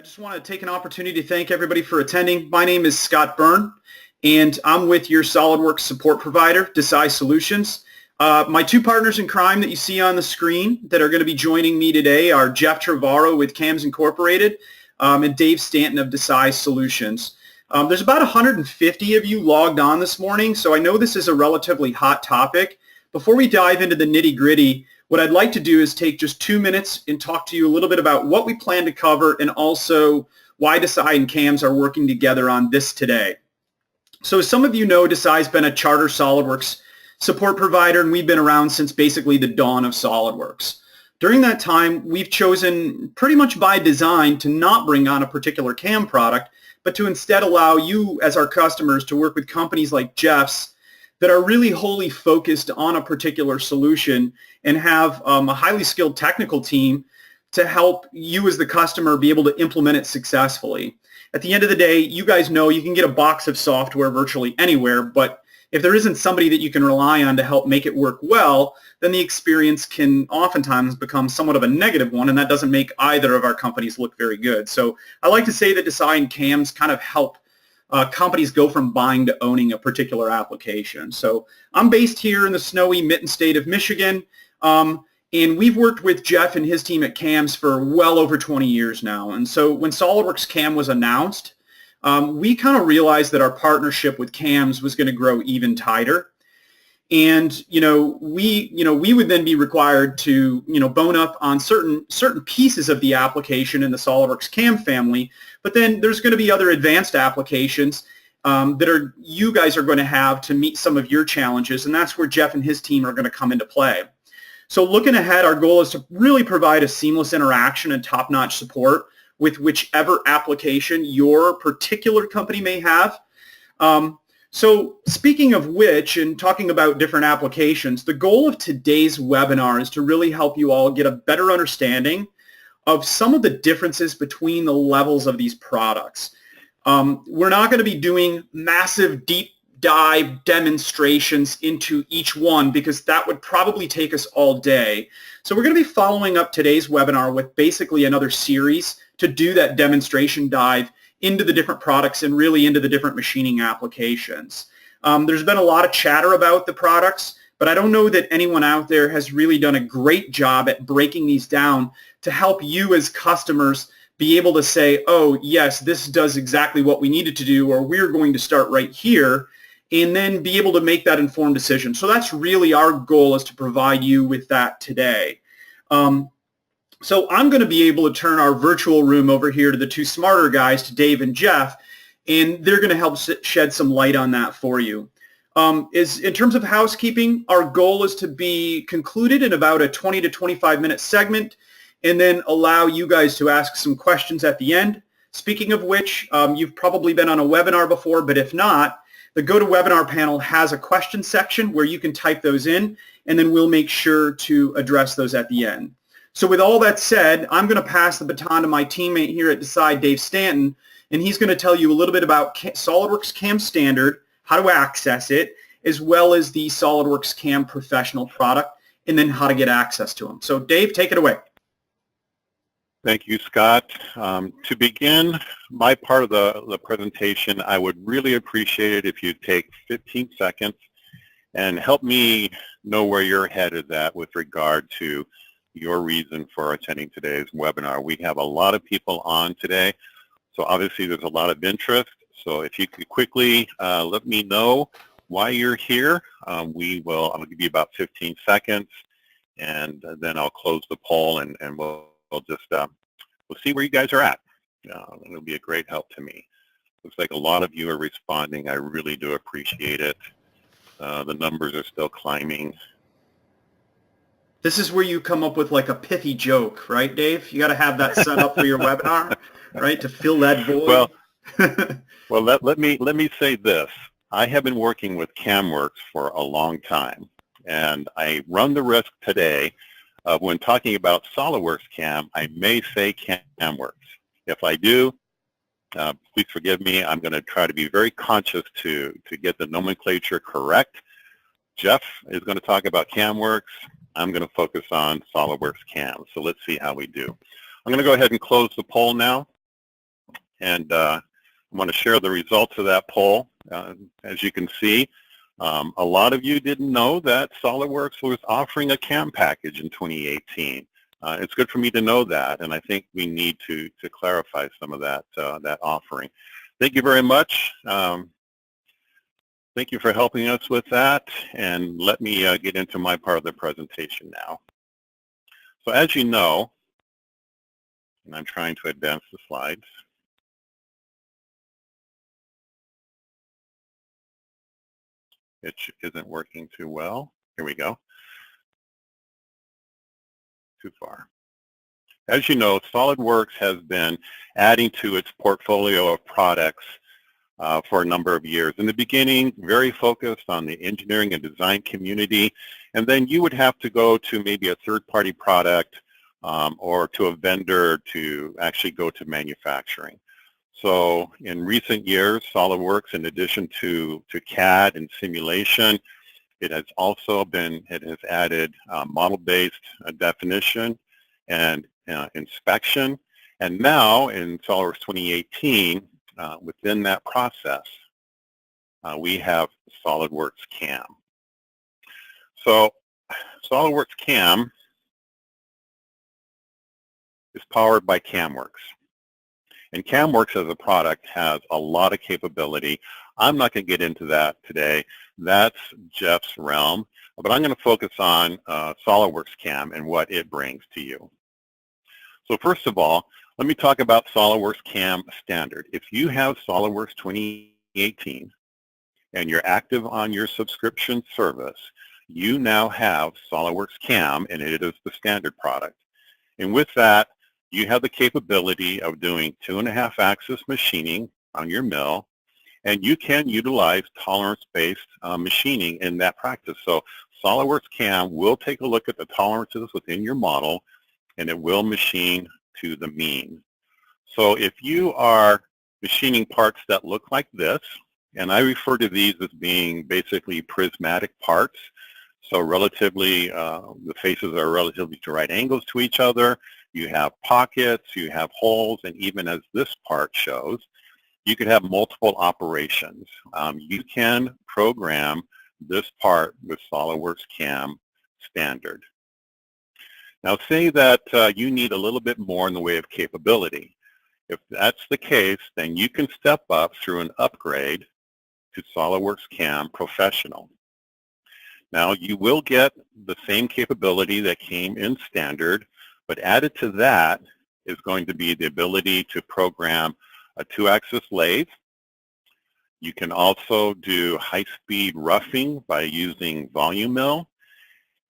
I just want to take an opportunity to thank everybody for attending. My name is Scott Byrne, and I'm with your SOLIDWORKS support provider, DASI Solutions. My two partners in crime that you see on the screen that are going to be joining me today are Jeff Trevorrow with CAMS Incorporated and Dave Stanton of DASI Solutions. There's about 150 of you logged on this morning, so I know this is a relatively hot topic. Before we dive into the nitty-gritty, what I'd like to do is take just 2 minutes and talk to you a little bit about what we plan to cover and also why DASI and CAMS are working together on this today. So as some of you know, DASI has been a charter SOLIDWORKS support provider, and we've been around since basically the dawn of SOLIDWORKS. During that time, we've chosen pretty much by design to not bring on a particular CAM product, but to instead allow you as our customers to work with companies like Jeff's that are really wholly focused on a particular solution and have a highly skilled technical team to help you as the customer be able to implement it successfully. At the end of the day, you guys know you can get a box of software virtually anywhere, but if there isn't somebody that you can rely on to help make it work well, then the experience can oftentimes become somewhat of a negative one, and that doesn't make either of our companies look very good. So I like to say that DASI and CAMS kind of help companies go from buying to owning a particular application. So I'm based here in the snowy Mitten State of Michigan, and we've worked with Jeff and his team at CAMS for well over 20 years now. And so when SOLIDWORKS CAM was announced, we kind of realized that our partnership with CAMS was going to grow even tighter. And we would then be required to bone up on certain pieces of the application in the SOLIDWORKS CAM family, but then there's going to be other advanced applications that you guys are going to have to meet some of your challenges, and that's where Jeff and his team are going to come into play. So looking ahead, our goal is to really provide a seamless interaction and top-notch support with whichever application your particular company may have. So speaking of which, and talking about different applications, the goal of today's webinar is to really help you all get a better understanding of some of the differences between the levels of these products. We're not going to be doing massive deep dive demonstrations into each one because that would probably take us all day. So we're going to be following up today's webinar with basically another series to do that demonstration dive into the different products and really into the different machining applications. There's been a lot of chatter about the products, but I don't know that anyone out there has really done a great job at breaking these down to help you as customers be able to say, oh, yes, this does exactly what we needed to do, or we're going to start right here, and then be able to make that informed decision. So that's really our goal, is to provide you with that today. So I'm going to be able to turn our virtual room over here to the two smarter guys, to Dave and Jeff, and they're going to help shed some light on that for you. In terms of housekeeping, our goal is to be concluded in about a 20 to 25 minute segment and then allow you guys to ask some questions at the end. Speaking of which, you've probably been on a webinar before, but if not, the GoToWebinar panel has a question section where you can type those in, and then we'll make sure to address those at the end. So with all that said, I'm going to pass the baton to my teammate here at DASI, Dave Stanton, and he's going to tell you a little bit about SOLIDWORKS CAM Standard, how to access it, as well as the SOLIDWORKS CAM Professional product, and then how to get access to them. So Dave, take it away. Thank you, Scott. To begin my part of the presentation, I would really appreciate it if you take 15 seconds and help me know where your head is at with regard to your reason for attending today's webinar. We have a lot of people on today, so obviously there's a lot of interest. So if you could quickly let me know why you're here, I'm going to give you about 15 seconds, and then I'll close the poll, and we'll see where you guys are at. It'll be a great help to me. Looks like a lot of you are responding. I really do appreciate it. The numbers are still climbing. This is where you come up with like a pithy joke, right, Dave? You got to have that set up for your webinar, right, to fill that void. Well, let me say this. I have been working with CAMWorks for a long time, and I run the risk today of, when talking about SOLIDWORKS CAM, I may say CAMWorks. If I do, please forgive me. I'm going to try to be very conscious to get the nomenclature correct. Jeff is going to talk about CAMWorks. I'm going to focus on SOLIDWORKS CAM. So let's see how we do. I'm going to go ahead and close the poll now. and I want to share the results of that poll. As you can see, a lot of you didn't know that SOLIDWORKS was offering a CAM package in 2018. It's good for me to know that, and I think we need to clarify some of that offering. Thank you very much. Thank you for helping us with that, and let me get into my part of the presentation now. So as you know, and I'm trying to advance the slides. It isn't working too well. Here we go. Too far. As you know, SOLIDWORKS has been adding to its portfolio of products for a number of years. In the beginning, very focused on the engineering and design community, and then you would have to go to maybe a third-party product or to a vendor to actually go to manufacturing. So in recent years, SOLIDWORKS, in addition to CAD and simulation, it has added model-based definition and inspection. And now in SOLIDWORKS 2018, within that process, we have SOLIDWORKS CAM. So SOLIDWORKS CAM is powered by CAMWorks. And CAMWorks as a product has a lot of capability. I'm not going to get into that today. That's Jeff's realm. But I'm going to focus on SOLIDWORKS CAM and what it brings to you. So first of all, let me talk about SOLIDWORKS CAM Standard. If you have SOLIDWORKS 2018 and you're active on your subscription service, you now have SOLIDWORKS CAM, and it is the standard product. And with that, you have the capability of doing 2.5-axis machining on your mill, and you can utilize tolerance-based machining in that practice. So SOLIDWORKS CAM will take a look at the tolerances within your model, and it will machine to the mean. So if you are machining parts that look like this, and I refer to these as being basically prismatic parts, so relatively, the faces are relatively to right angles to each other. You have pockets, you have holes, and even as this part shows, you could have multiple operations. You can program this part with SOLIDWORKS CAM Standard. Now say that you need a little bit more in the way of capability. If that's the case, then you can step up through an upgrade to SOLIDWORKS CAM Professional. Now you will get the same capability that came in Standard, but added to that is going to be the ability to program a 2-axis lathe. You can also do high-speed roughing by using volume mill,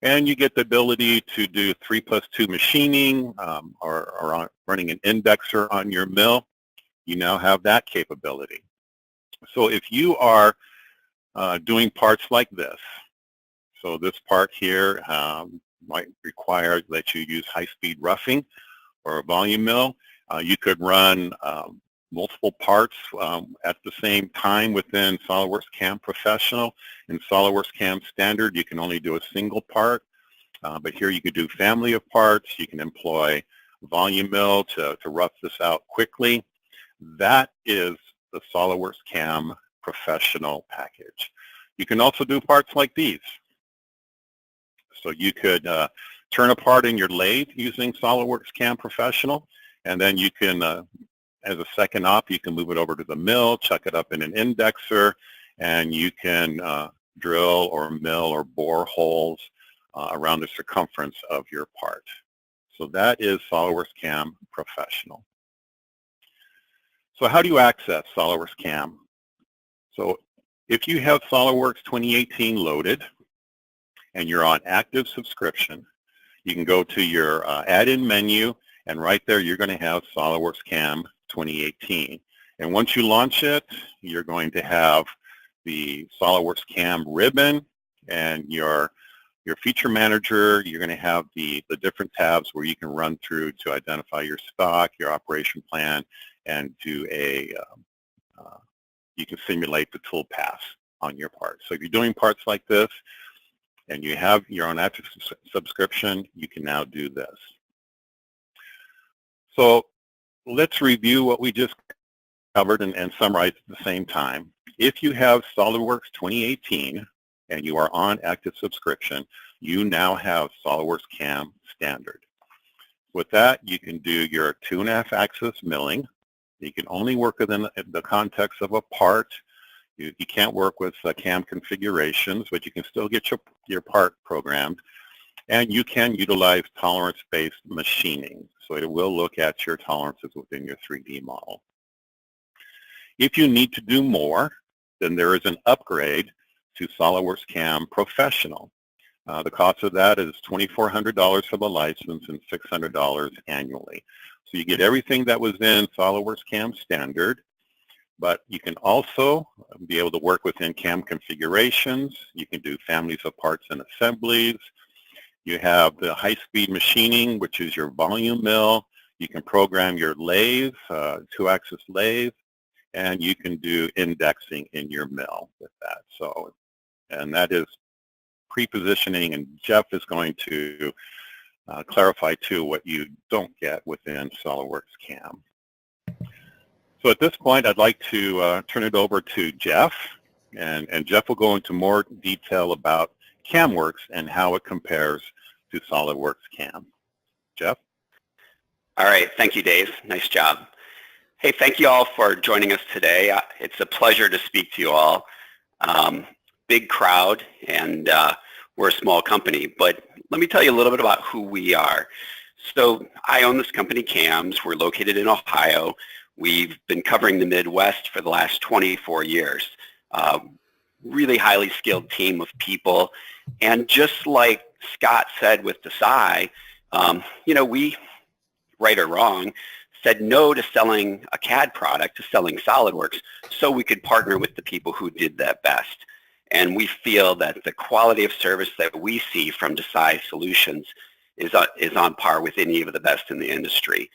and you get the ability to do 3+2 machining or running an indexer on your mill. You now have that capability. So if you are doing parts like this, so this part here might require that you use high-speed roughing or a volume mill. You could run multiple parts at the same time within SOLIDWORKS CAM Professional. In SOLIDWORKS CAM Standard, you can only do a single part, but here you could do family of parts. You can employ volume mill to rough this out quickly. That is the SOLIDWORKS CAM Professional package. You can also do parts like these. So you could turn a part in your lathe using SOLIDWORKS CAM Professional, and then you can, as a second op, you can move it over to the mill, chuck it up in an indexer, and you can drill or mill or bore holes around the circumference of your part. So that is SOLIDWORKS CAM Professional. So how do you access SOLIDWORKS CAM? So if you have SOLIDWORKS 2018 loaded, and you're on active subscription, you can go to your add-in menu, and right there you're going to have SOLIDWORKS CAM 2018. And once you launch it, you're going to have the SOLIDWORKS CAM ribbon, and your feature manager. You're going to have the different tabs where you can run through to identify your stock, your operation plan, and do you can simulate the tool path on your part. So if you're doing parts like this, and you have your own active subscription, you can now do this. So let's review what we just covered and summarized at the same time. If you have SOLIDWORKS 2018 and you are on active subscription, you now have SOLIDWORKS CAM Standard. With that, you can do your 2.5 axis milling. You can only work within the context of a part. You can't work with CAM configurations, but you can still get your part programmed. And you can utilize tolerance-based machining. So it will look at your tolerances within your 3D model. If you need to do more, then there is an upgrade to SOLIDWORKS CAM Professional. The cost of that is $2,400 for the license and $600 annually. So you get everything that was in SOLIDWORKS CAM Standard, but you can also be able to work within CAM configurations. You can do families of parts and assemblies. You have the high-speed machining, which is your volume mill. You can program your lathe, 2-axis lathe, and you can do indexing in your mill with that. So, and that is pre-positioning, and Jeff is going to clarify too what you don't get within SOLIDWORKS CAM. So at this point, I'd like to turn it over to Jeff, and Jeff will go into more detail about CAMWorks and how it compares to SOLIDWORKS CAM. Jeff? All right, thank you, Dave. Nice job. Hey, thank you all for joining us today. It's a pleasure to speak to you all. Big crowd, and we're a small company, but let me tell you a little bit about who we are. So I own this company, CAMS. We're located in Ohio. We've been covering the Midwest for the last 24 years. Really highly skilled team of people. And just like Scott said with DASI, you know, we, right or wrong, said no to selling a CAD product, to selling SOLIDWORKS, so we could partner with the people who did that best. And we feel that the quality of service that we see from DASI Solutions is on par with any of the best in the industry.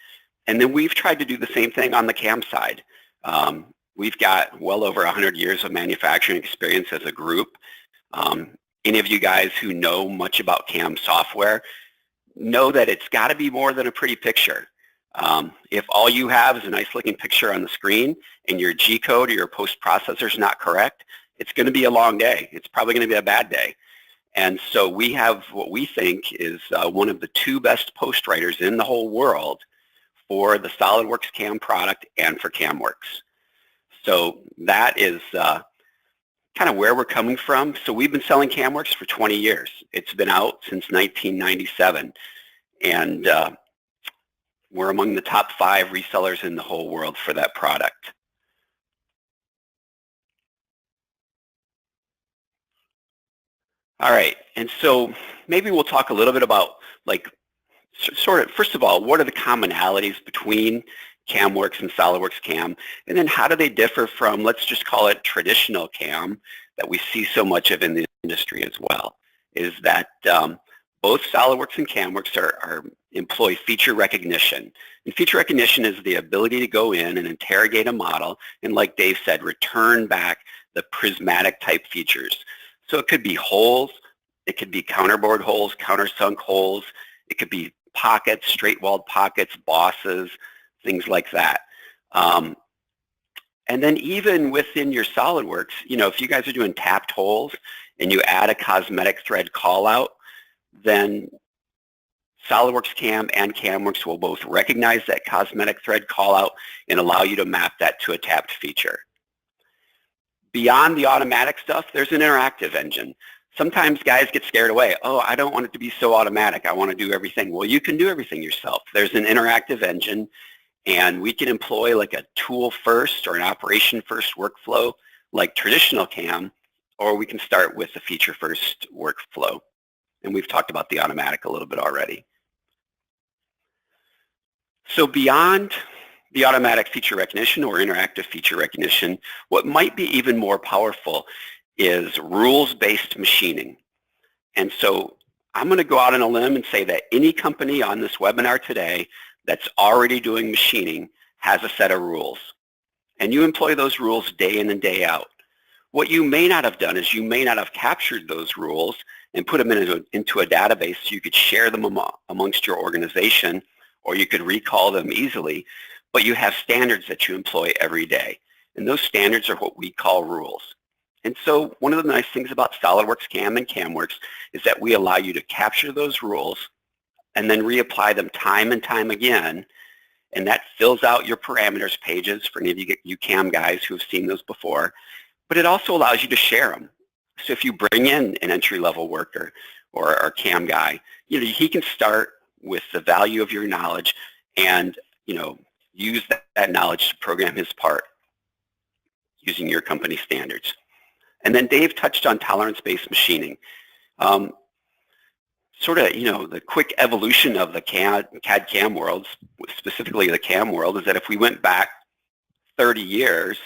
And then we've tried to do the same thing on the CAM side. We've got well over 100 years of manufacturing experience as a group. Any of you guys who know much about CAM software know that it's got to be more than a pretty picture. If all you have is a nice looking picture on the screen and your G code or your post processor is not correct, it's going to be a long day. It's probably going to be a bad day. And so we have what we think is one of the 2 best post writers in the whole world for the SOLIDWORKS CAM product and for CAMWorks. So that is kind of where we're coming from. So we've been selling CAMWorks for 20 years. It's been out since 1997. And we're among the top 5 resellers in the whole world for that product. All right, and so maybe we'll talk a little bit about, like, sort of, first of all, what are the commonalities between CAMWorks and SOLIDWORKS CAM, and then how do they differ from, let's just call it traditional CAM that we see so much of in the industry as well, is that both SOLIDWORKS and CAMWorks employ feature recognition. And feature recognition is the ability to go in and interrogate a model and, like Dave said, return back the prismatic type features. So it could be holes, it could be counterbore holes, countersunk holes, it could be pockets, straight-walled pockets, bosses, things like that. And then even within your SOLIDWORKS, you know, if you guys are doing tapped holes and you add a cosmetic thread callout, then SOLIDWORKS CAM and CAMWorks will both recognize that cosmetic thread callout and allow you to map that to a tapped feature. Beyond the automatic stuff, there's an interactive engine. Sometimes guys get scared away. Oh, I don't want it to be so automatic. I want to do everything. Well, you can do everything yourself. There's an interactive engine, and we can employ like a tool first or an operation first workflow like traditional CAM, or we can start with the feature first workflow. And we've talked about the automatic a little bit already. So beyond the automatic feature recognition or interactive feature recognition, what might be even more powerful is rules-based machining. And so I'm going to go out on a limb and say that any company on this webinar today that's already doing machining has a set of rules. And you employ those rules day in and day out. What you may not have done is you may not have captured those rules and put them into a database so you could share them amongst your organization, or you could recall them easily. but you have standards that you employ every day. And those standards are what we call rules. And so one of the nice things about SOLIDWORKS CAM and CAMWorks is that we allow you to capture those rules and then reapply them time and time again. And that fills out your parameters pages for any of you CAM guys who have seen those before. But it also allows you to share them. So if you bring in an entry-level worker or a CAM guy, he can start with the value of your knowledge and use that knowledge to program his part using your company standards. And then Dave touched on tolerance-based machining. The quick evolution of the CAD-CAM worlds, specifically the CAM world, is that if we went back 30 years,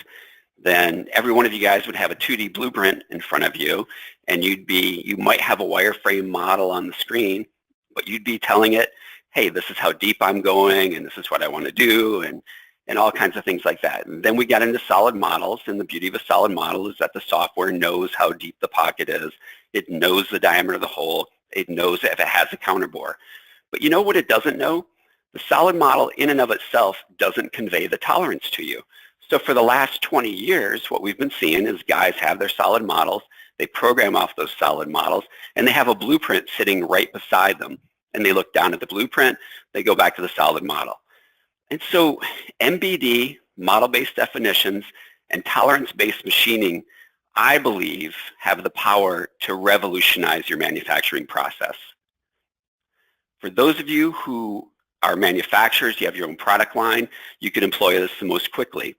then every one of you guys would have a 2D blueprint in front of you, and you might have a wireframe model on the screen, but you'd be telling it, hey, this is how deep I'm going, and this is what I want to do, and all kinds of things like that. And then we got into solid models, and the beauty of a solid model is that the software knows how deep the pocket is. It knows the diameter of the hole. It knows if it has a counterbore. But you know what it doesn't know? The solid model in and of itself doesn't convey the tolerance to you. So for the last 20 years, what we've been seeing is guys have their solid models, they program off those solid models, and they have a blueprint sitting right beside them. And they look down at the blueprint, they go back to the solid model. And so MBD, model-based definitions, and tolerance-based machining, I believe, have the power to revolutionize your manufacturing process. For those of you who are manufacturers, you have your own product line, you can employ this the most quickly.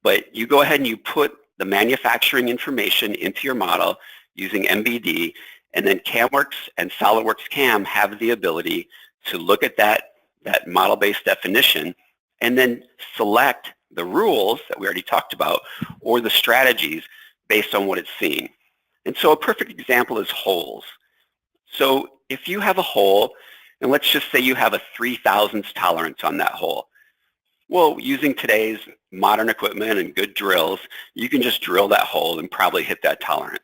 But you go ahead and you put the manufacturing information into your model using MBD, and then CAMWorks and SOLIDWORKS CAM have the ability to look at that model-based definition and then select the rules that we already talked about or the strategies based on what it's seeing. And so a perfect example is holes. So if you have a hole, and let's just say you have a 3,000ths tolerance on that hole. Well, using today's modern equipment and good drills, you can just drill that hole and probably hit that tolerance.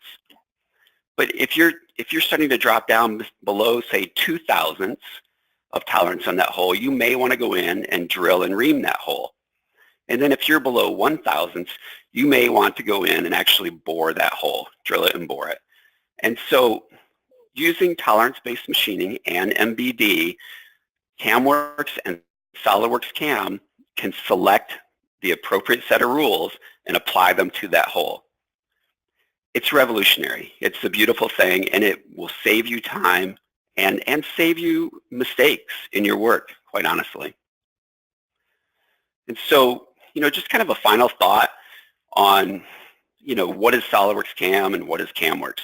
But if you're starting to drop down below, say, 2,000ths of tolerance on that hole, you may want to go in and drill and ream that hole. And then if you're below 1,000ths, you may want to go in and actually bore that hole, drill it and bore it. And so using tolerance-based machining and MBD, CAMWorks and SOLIDWORKS CAM can select the appropriate set of rules and apply them to that hole. It's revolutionary. It's a beautiful thing, and it will save you time and save you mistakes in your work, quite honestly. And so, just kind of a final thought on, what is SOLIDWORKS CAM and what is CAMWorks.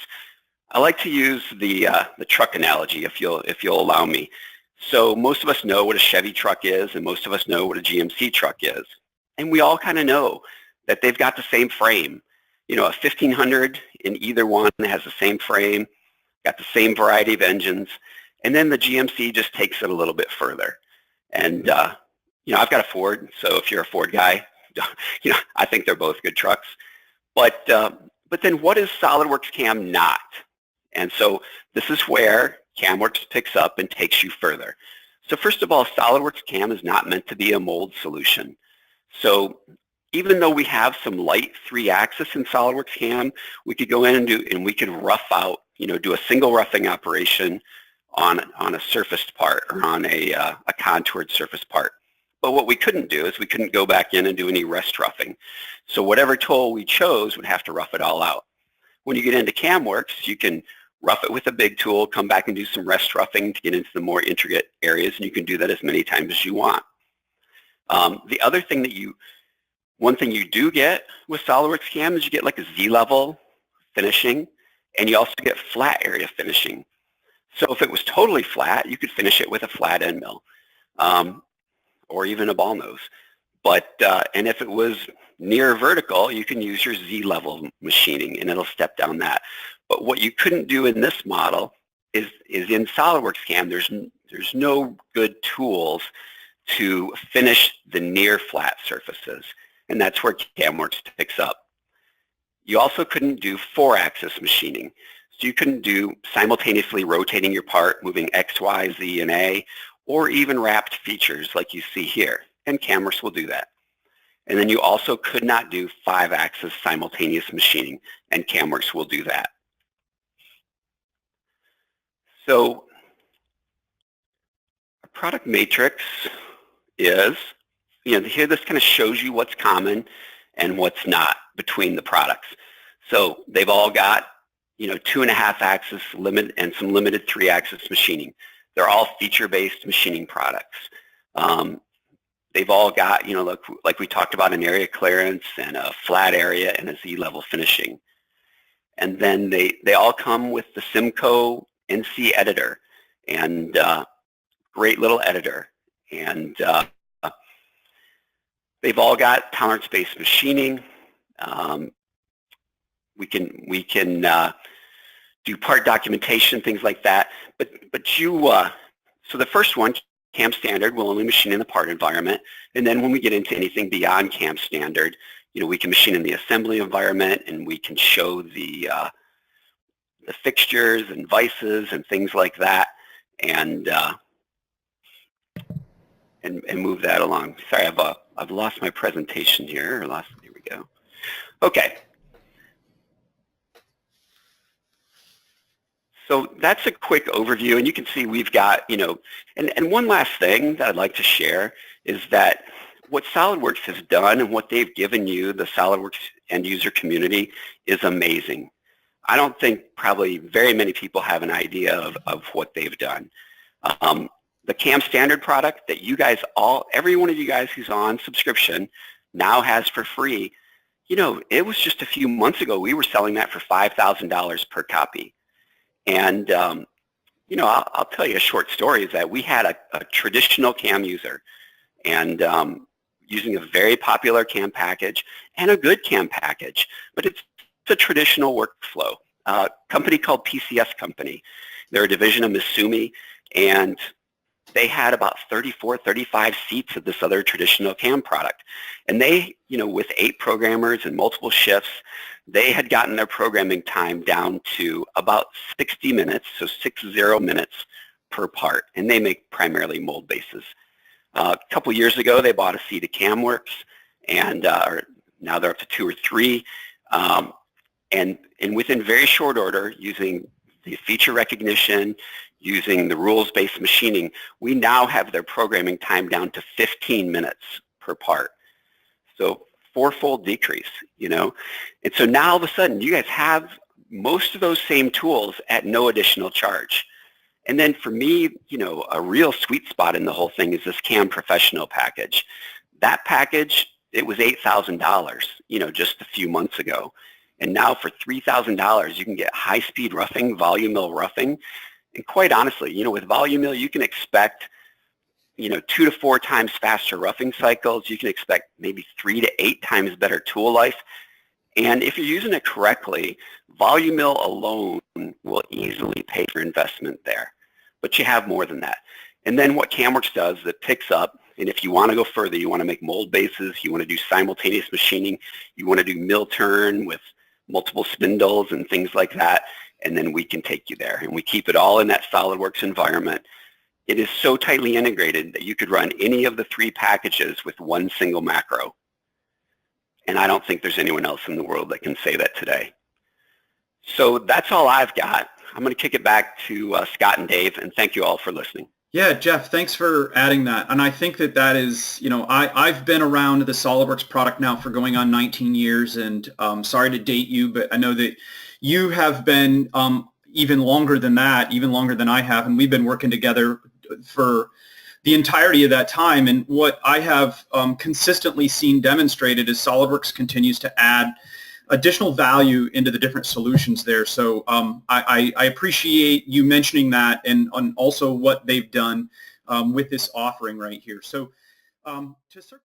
I like to use the truck analogy, if you'll allow me. So most of us know what a Chevy truck is, and most of us know what a GMC truck is. And we all kind of know that they've got the same frame. A 1500 in either one has the same frame, got the same variety of engines, and then the GMC just takes it a little bit further. And, I've got a Ford, so if you're a Ford guy, I think they're both good trucks. But then what is SOLIDWORKS CAM not? And so this is where CAMWorks picks up and takes you further. So first of all, SOLIDWORKS CAM is not meant to be a mold solution. So even though we have some light 3-axis in SOLIDWORKS CAM, we could go in and we could rough out, do a single roughing operation on a surfaced part or on a contoured surface part. But what we couldn't do is we couldn't go back in and do any rest roughing. So whatever tool we chose would have to rough it all out. When you get into CAMWorks, you can rough it with a big tool, come back and do some rest roughing to get into the more intricate areas, and you can do that as many times as you want. The other thing one thing you do get with SOLIDWORKS CAM is you get like a Z-level finishing, and you also get flat area finishing. So if it was totally flat, you could finish it with a flat end mill, or even a ball nose. And if it was near vertical, you can use your Z-level machining, and it'll step down that. But what you couldn't do in this model is in SOLIDWORKS CAM, there's no good tools to finish the near flat surfaces, and that's where CAMWorks picks up. You also couldn't do 4-axis machining. So you couldn't do simultaneously rotating your part, moving X, Y, Z, and A, or even wrapped features like you see here. and CAMWorks will do that. And then you also could not do 5-axis simultaneous machining, and CAMWorks will do that. So a product matrix is, here this kind of shows you what's common and what's not between the products. So they've all got, 2.5-axis limit and some limited 3-axis machining. They're all feature-based machining products. They've all got, like we talked about, an area clearance and a flat area and a Z-level finishing. And then they all come with the Simco NC editor, and great little editor. And they've all got tolerance-based machining. We can do part documentation, things like that. But so the first one, CAM Standard, will only machine in the part environment. And then when we get into anything beyond CAM Standard, we can machine in the assembly environment, and we can show the fixtures and vices and things like that, and move that along. Sorry, I've lost my presentation here. Here we go. Okay. So that's a quick overview, and you can see we've got, and one last thing that I'd like to share is that what SOLIDWORKS has done and what they've given you, the SOLIDWORKS end user community, is amazing. I don't think probably very many people have an idea of what they've done. The CAM Standard product that you guys every one of you guys who's on subscription now has for free, it was just a few months ago we were selling that for $5,000 per copy. And, I'll tell you a short story is that we had a traditional CAM user, and using a very popular CAM package and a good CAM package, but it's a traditional workflow. A company called PCS Company. They're a division of Misumi, and they had about 34, 35 seats of this other traditional CAM product. And they, with 8 programmers and multiple shifts, they had gotten their programming time down to about 60 minutes, so 60 minutes per part, and they make primarily mold bases. A couple years ago, they bought a seat of CAMWorks, and now they're up to 2 or 3, and within very short order, using the feature recognition, using the rules-based machining, we now have their programming time down to 15 minutes per part. So 4-fold decrease, And so now all of a sudden, you guys have most of those same tools at no additional charge. And then for me, a real sweet spot in the whole thing is this CAM Professional package. That package, it was $8,000, just a few months ago. And now for $3,000, you can get high-speed roughing, volume mill roughing. And quite honestly, with volume mill, you can expect 2 to 4 times faster roughing cycles. You can expect maybe 3 to 8 times better tool life. And if you're using it correctly, volume mill alone will easily pay for investment there. But you have more than that. And then what CAMWorks does, it picks up, and if you want to go further, you want to make mold bases, you want to do simultaneous machining, you want to do mill turn with multiple spindles and things like that, and then we can take you there. And we keep it all in that SOLIDWORKS environment. It is so tightly integrated that you could run any of the 3 packages with one single macro. And I don't think there's anyone else in the world that can say that today. So that's all I've got. I'm going to kick it back to Scott and Dave, and thank you all for listening. Yeah, Jeff, thanks for adding that. And I think that is, I've been around the SOLIDWORKS product now for going on 19 years, and sorry to date you, but I know that you have been even longer than that, even longer than I have, and we've been working together for the entirety of that time. And what I have consistently seen demonstrated is SOLIDWORKS continues to add additional value into the different solutions there. So I appreciate you mentioning that, and also what they've done with this offering right here. So to